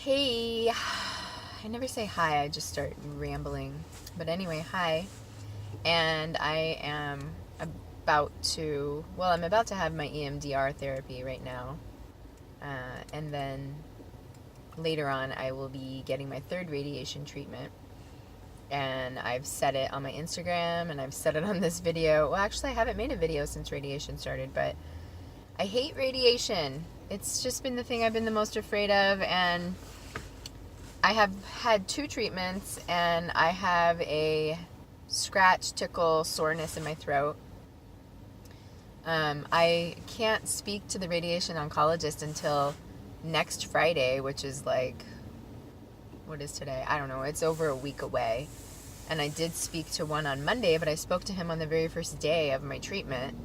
Hey, I never say hi, I just start rambling. But anyway, hi. And I am I'm about to have my EMDR therapy right now. And then later on, I will be getting my third radiation treatment. And I've said it on my Instagram and I've said it on this video. Well, actually, I haven't made a video since radiation started, but I hate radiation. It's just been the thing I've been the most afraid of, and I have had 2 treatments, and I have a scratch, tickle, soreness in my throat. I can't speak to the radiation oncologist until next Friday, which is like, what is today? I don't know. It's over a week away. And I did speak to one on Monday, but I spoke to him on the very first day of my treatment.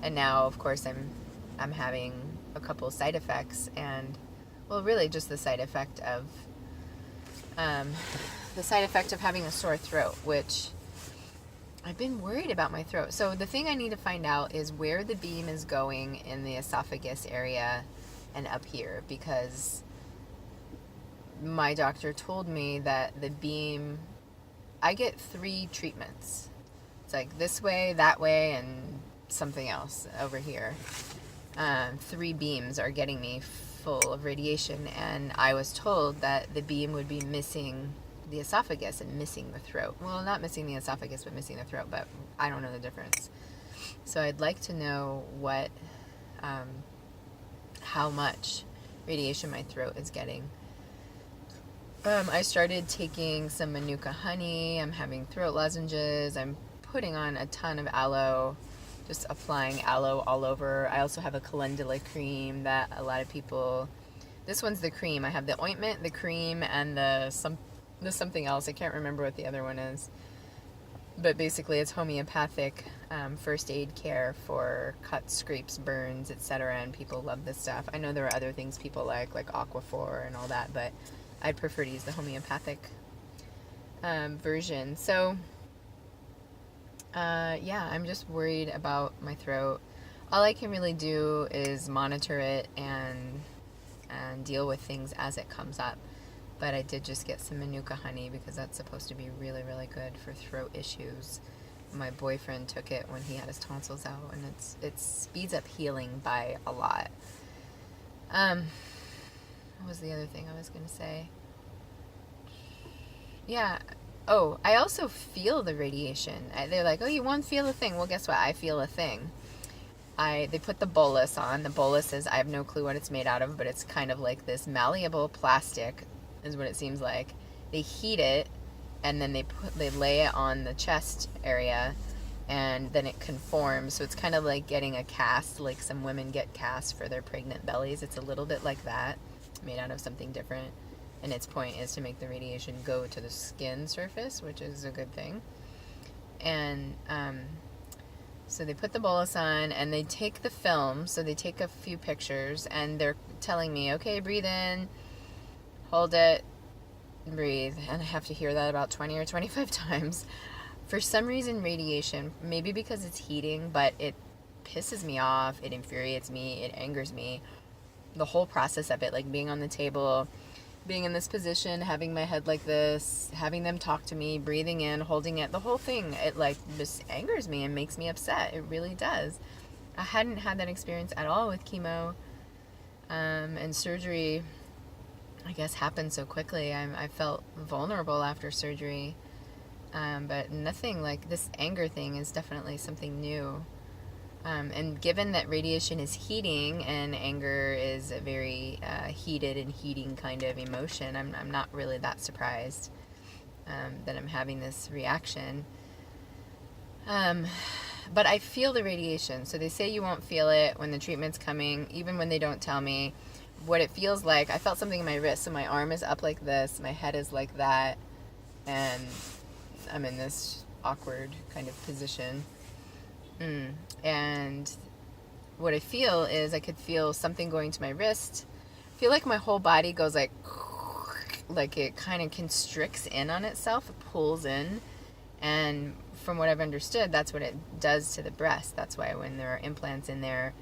And now, of course, I'm having a couple side effects, and, well, really just the side effect of having a sore throat, which I've been worried about my throat. So the thing I need to find out is where the beam is going in the esophagus area and up here, because my doctor told me that the beam, I get 3 treatments. It's like this way, that way, and something else over here. 3 beams are getting me full of radiation, and I was told that the beam would be missing the esophagus and missing the throat. Well, not missing the esophagus, but missing the throat, but I don't know the difference. So I'd like to know how much radiation my throat is getting. I started taking some Manuka honey. I'm having throat lozenges. I'm putting on a ton of aloe, just applying aloe all over. I also have a calendula cream that a lot of people, this one's the cream. I have the ointment, the cream, and the something else. I can't remember what the other one is. But basically it's homeopathic first aid care for cuts, scrapes, burns, etc. And people love this stuff. I know there are other things people like Aquaphor and all that, but I'd prefer to use the homeopathic version. So yeah, I'm just worried about my throat. All I can really do is monitor it and deal with things as it comes up. But I did just get some Manuka honey because that's supposed to be really, really good for throat issues. My boyfriend took it when he had his tonsils out, and it speeds up healing by a lot. What was the other thing I was going to say? Yeah. Oh, I also feel the radiation. They're like, oh, you won't feel a thing. Well, guess what? I feel a thing. They put the bolus on. The bolus is, I have no clue what it's made out of, but it's kind of like this malleable plastic, is what it seems like. They heat it, and then they lay it on the chest area, and then it conforms. So it's kind of like getting a cast, like some women get casts for their pregnant bellies. It's a little bit like that, made out of something different. And its point is to make the radiation go to the skin surface, which is a good thing. And so they put the bolus on, and they take the film. So they take a few pictures, and they're telling me, okay, breathe in, hold it, breathe. And I have to hear that about 20 or 25 times. For some reason, radiation, maybe because it's heating, but it pisses me off, it infuriates me, it angers me. The whole process of it, like being on the table, being in this position, having my head like this, having them talk to me, breathing in, holding it, the whole thing, it like just angers me and makes me upset. It really does. I hadn't had that experience at all with chemo, and surgery, I guess, happened so quickly. I felt vulnerable after surgery, but nothing like this anger thing is definitely something new. And given that radiation is heating and anger is a very heated and heating kind of emotion, I'm not really that surprised that I'm having this reaction. But I feel the radiation. So they say you won't feel it when the treatment's coming, even when they don't tell me what it feels like. I felt something in my wrist, so my arm is up like this, my head is like that, and I'm in this awkward kind of position. And what I feel is I could feel something going to my wrist. I feel like my whole body goes like it kind of constricts in on itself, it pulls in. And from what I've understood, that's what it does to the breast. That's why when there are implants in there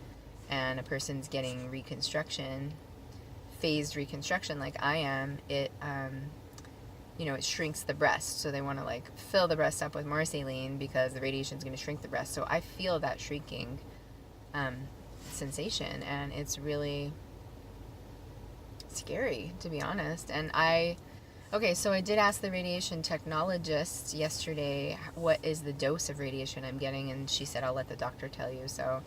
and a person's getting reconstruction, phased reconstruction like I am, it it shrinks the breast. So they want to like fill the breast up with more saline because the radiation is going to shrink the breast. So I feel that shrinking sensation, and it's really scary, to be honest. And so I did ask the radiation technologist yesterday, what is the dose of radiation I'm getting? And she said, I'll let the doctor tell you. So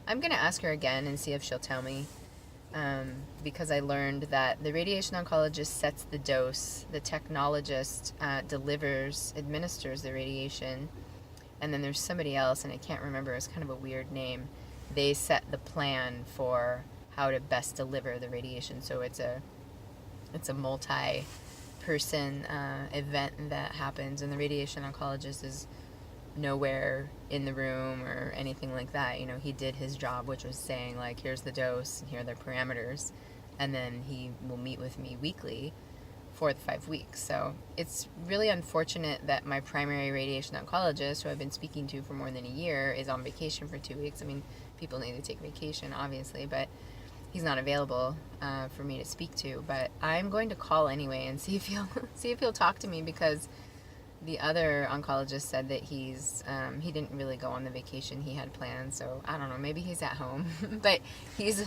I'm going to ask her again and see if she'll tell me. Because I learned that the radiation oncologist sets the dose, the technologist administers the radiation, and then there's somebody else, and I can't remember, it's kind of a weird name. They set the plan for how to best deliver the radiation. So it's a multi-person event that happens, and the radiation oncologist is nowhere in the room or anything like that. He did his job, which was saying like, here's the dose and here are the parameters, and then he will meet with me weekly for the 5 weeks. So it's really unfortunate that my primary radiation oncologist, who I've been speaking to for more than a year, is on vacation for 2 weeks. I mean, people need to take vacation, obviously, but he's not available for me to speak to. But I'm going to call anyway and see if he'll talk to me, because the other oncologist said that he didn't really go on the vacation he had planned. So I don't know, maybe he's at home, but he's,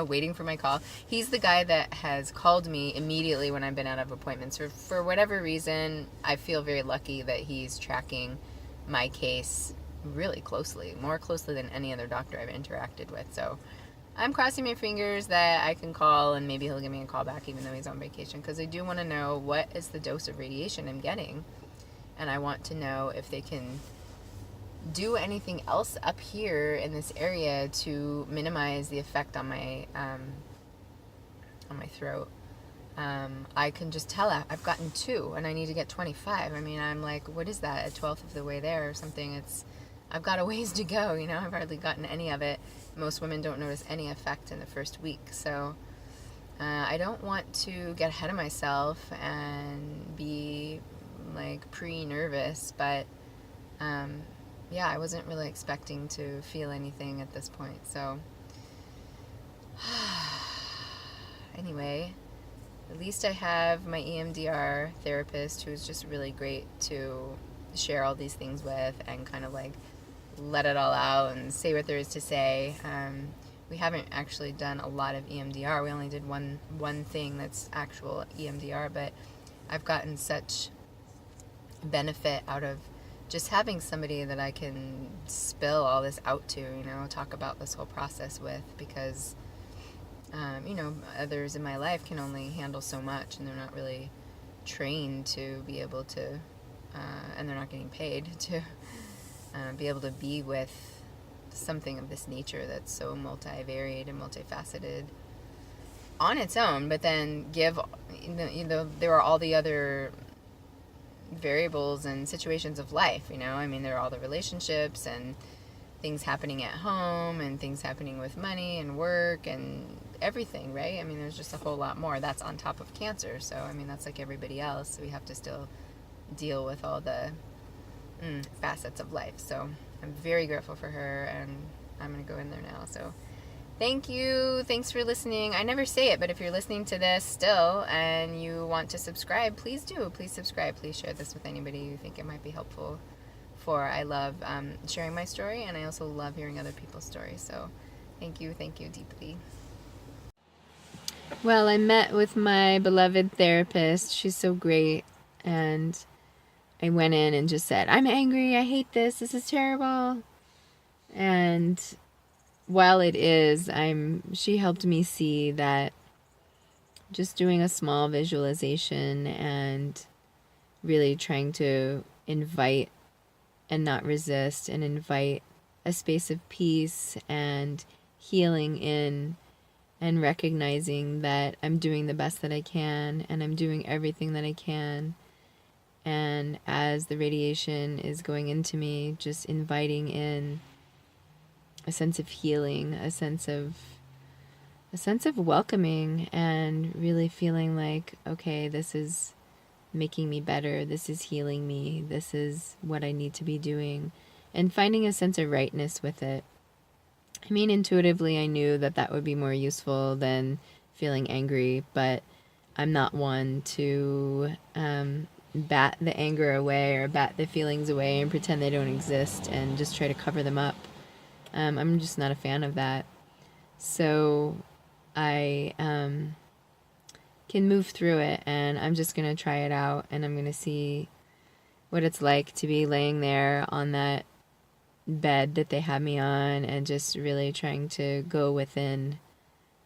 waiting for my call. He's the guy that has called me immediately when I've been out of appointments. For whatever reason, I feel very lucky that he's tracking my case really closely, more closely than any other doctor I've interacted with. So I'm crossing my fingers that I can call and maybe he'll give me a call back even though he's on vacation, because I do want to know what is the dose of radiation I'm getting. And I want to know if they can do anything else up here in this area to minimize the effect on my throat. I can just tell I've gotten 2 and I need to get 25. I mean, I'm like, what is that, a 12th of the way there or something? I've got a ways to go, I've hardly gotten any of it. Most women don't notice any effect in the first week. So I don't want to get ahead of myself and be like pre-nervous, but I wasn't really expecting to feel anything at this point. So anyway, at least I have my EMDR therapist, who's just really great to share all these things with and kind of like let it all out and say what there is to say. We haven't actually done a lot of EMDR. We only did one thing that's actual EMDR, but I've gotten such benefit out of just having somebody that I can spill all this out to, talk about this whole process with, because others in my life can only handle so much, and they're not really trained to be able to and they're not getting paid to be able to be with something of this nature that's so multivariate and multifaceted on its own, but then give, there are all the other variables and situations of life, I mean, there are all the relationships and things happening at home and things happening with money and work and everything, right? I mean, there's just a whole lot more that's on top of cancer. So I mean, that's like everybody else. We have to still deal with all the facets of life. So I'm very grateful for her, and I'm gonna go in there now. So thank you. Thanks for listening. I never say it, but if you're listening to this still and you want to subscribe, please do. Please subscribe. Please share this with anybody you think it might be helpful for. I love sharing my story, and I also love hearing other people's stories. So thank you deeply. Well, I met with my beloved therapist. She's so great. And I went in and just said, I'm angry. I hate this. This is terrible. And while it is, she helped me see that just doing a small visualization and really trying to invite and not resist, and invite a space of peace and healing in, and recognizing that I'm doing the best that I can and I'm doing everything that I can. And as the radiation is going into me, just inviting in a sense of healing, a sense of welcoming, and really feeling like, okay, this is making me better, this is healing me, this is what I need to be doing, and finding a sense of rightness with it. I mean, intuitively I knew that would be more useful than feeling angry, but I'm not one to bat the anger away or bat the feelings away and pretend they don't exist and just try to cover them up. I'm just not a fan of that. So I can move through it, and I'm just going to try it out, and I'm going to see what it's like to be laying there on that bed that they had me on and just really trying to go within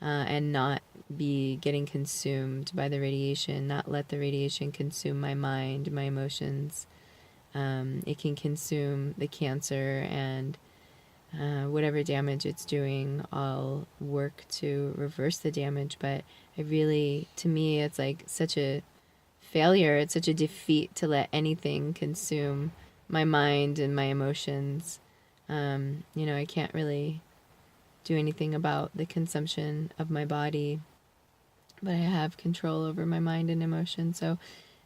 and not be getting consumed by the radiation, not let the radiation consume my mind, my emotions. It can consume the cancer and whatever damage it's doing. I'll work to reverse the damage, but I really, to me, it's like such a failure. It's such a defeat to let anything consume my mind and my emotions. I can't really do anything about the consumption of my body, but I have control over my mind and emotion. So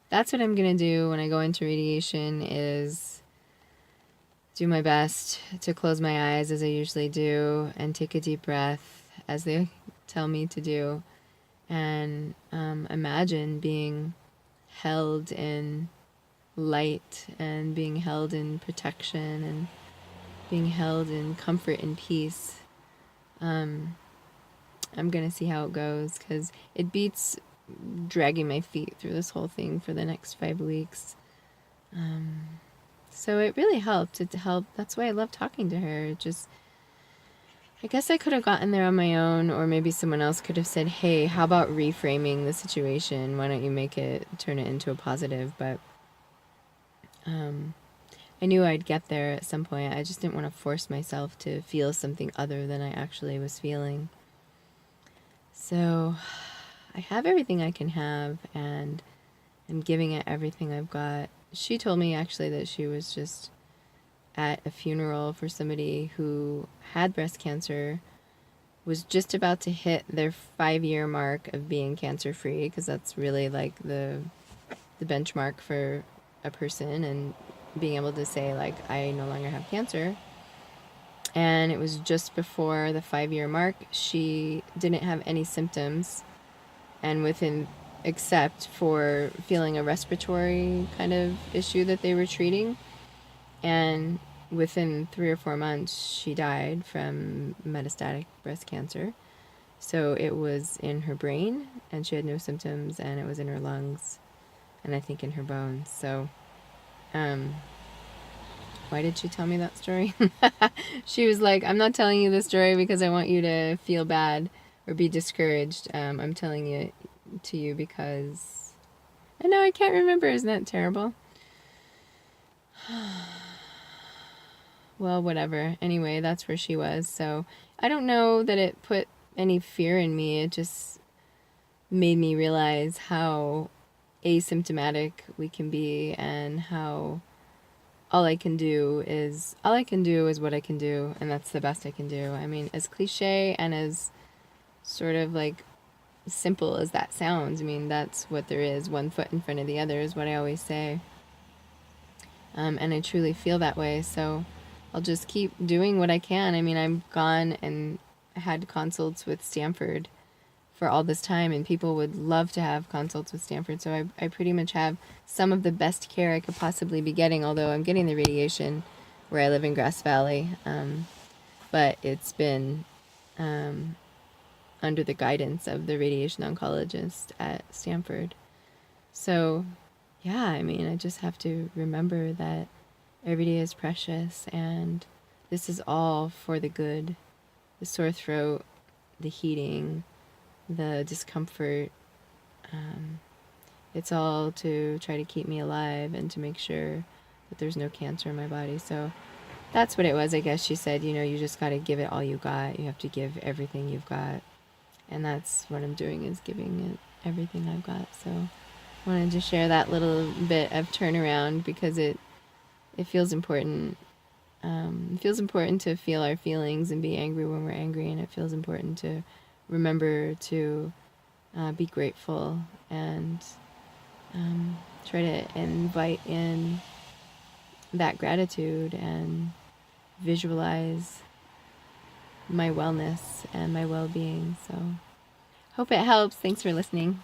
that's what I'm going to do when I go into radiation, is do my best to close my eyes as I usually do and take a deep breath as they tell me to do, and imagine being held in light and being held in protection and being held in comfort and peace. I'm going to see how it goes, because it beats dragging my feet through this whole thing for the next 5 weeks. So it really helped. It helped. That's why I love talking to her. I guess I could have gotten there on my own, or maybe someone else could have said, hey, how about reframing the situation? Why don't you turn it into a positive? But I knew I'd get there at some point. I just didn't want to force myself to feel something other than I actually was feeling. So I have everything I can have, and I'm giving it everything I've got. She told me actually that she was just at a funeral for somebody who had breast cancer, was just about to hit their 5-year mark of being cancer-free, because that's really like the benchmark for a person, and being able to say, like, I no longer have cancer. And it was just before the 5-year mark. She didn't have any symptoms, and except for feeling a respiratory kind of issue that they were treating. And within 3 or 4 months, she died from metastatic breast cancer. So it was in her brain, and she had no symptoms, and it was in her lungs, and I think in her bones. So, why did she tell me that story? She was like, I'm not telling you this story because I want you to feel bad or be discouraged. I'm telling it to you because I know I can't remember. Isn't that terrible? Well, whatever. Anyway, that's where she was. So I don't know that it put any fear in me. It just made me realize how asymptomatic we can be, and how all I can do is what I can do, and that's the best I can do. I mean, as cliche and as sort of like simple as that sounds, I mean, that's what there is. One foot in front of the other is what I always say. And I truly feel that way, so I'll just keep doing what I can. I mean, I've gone and had consults with Stanford for all this time, and people would love to have consults with Stanford, so I pretty much have some of the best care I could possibly be getting, although I'm getting the radiation where I live in Grass Valley, but it's been under the guidance of the radiation oncologist at Stanford. So yeah, I mean, I just have to remember that every day is precious, and this is all for the good. The sore throat, the heating, the discomfort, it's all to try to keep me alive and to make sure that there's no cancer in my body. So that's what it was, I guess. She said, you just got to give it all you got. You have to give everything you've got. And that's what I'm doing, is giving it everything I've got. So I wanted to share that little bit of turnaround, because it feels important. It feels important to feel our feelings and be angry when we're angry, and it feels important to remember to be grateful and try to invite in that gratitude and visualize my wellness and my well-being. So Hope it helps. Thanks for listening.